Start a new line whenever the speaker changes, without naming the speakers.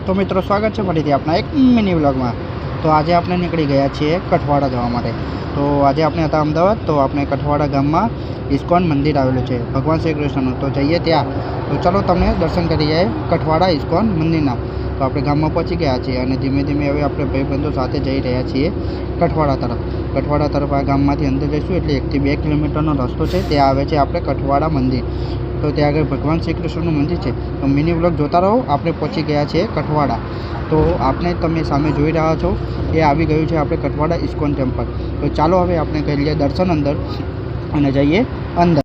तो मित्रों स्वागत है फरीथी अपना एक मिनी व्लॉग में। तो आज आपने निकली गया छे कठवाड़ा जवा माटे। तो आज आपने हता अमदावाद तो आपने कठवाड़ा गाम में इस्कॉन मंदिर आवेलुं छे भगवान श्री कृष्णनुं। तो जईए त्यां। तो चलो तमने दर्शन करी जाए कठवाड़ा इस्कॉन मंदिरना। तो आपणे गाम में पहोंची गया छीए अने धीमे धीमे हवे आपणे भाईबंधो साथे जई रह्या छीए कठवाड़ा तरफ। कठवाड़ा तरफ आ गाममांथी अंदर जईशुं एटले 1 થી 2 किलोमीटरनो रस्तो छे। त्यां आवे छे आपणे कठवाड़ा मंदिर। तो त्या आगे भगवान श्री कृष्ण मंदिर है। तो मिनी व्लॉग जोता रहो। आपणे पहुंची गया छे कठवाड़ा। तो आपने तमे सामे जोई रह्या छो ए आवी गयुं छे आपणे कठवाड़ा इस्कॉन टेम्पल। तो चालो हवे आपणे करीए दर्शन अंदर अने जईए अंदर।